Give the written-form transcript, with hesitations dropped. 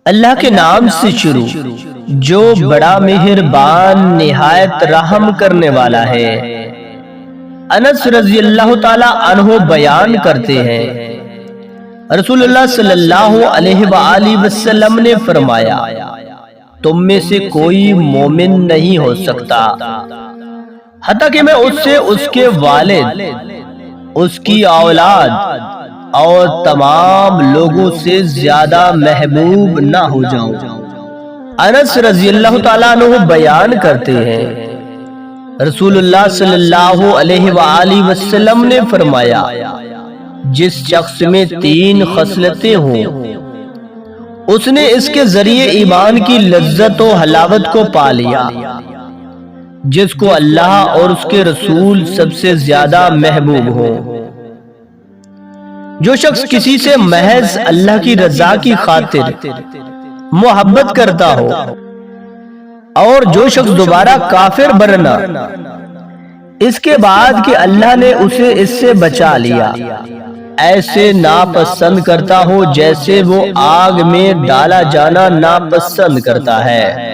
اللہ کے نام سے شروع جو بڑا مہربان نہایت رحم کرنے والا ہے۔ انس رضی اللہ تعالی عنہ بیان کرتے ہیں رسول اللہ صلی اللہ علیہ وآلہ وسلم نے فرمایا تم میں سے کوئی مومن نہیں ہو سکتا حتیٰ کہ میں اس سے اس کے والد، اس کی اولاد اور تمام لوگوں سے زیادہ محبوب نہ ہو جاؤں۔ انس رضی اللہ تعالیٰ عنہ بیان کرتے ہیں رسول اللہ صلی اللہ علیہ وآلہ وسلم نے فرمایا جس شخص میں 3 خصلتیں ہوں اس نے اس کے ذریعے ایمان کی لذت و حلاوت کو پا لیا۔ جس کو اللہ اور اس کے رسول سب سے زیادہ محبوب ہو۔ جو شخص کسی سے محض اللہ کی رضا کی خاطر محبت کرتا ہو اور جو شخص دوبارہ کافر بننا اس کے بعد کہ اللہ نے اسے اس سے بچا لیا ایسے ناپسند کرتا ہو جیسے وہ آگ میں ڈالا جانا ناپسند کرتا ہے۔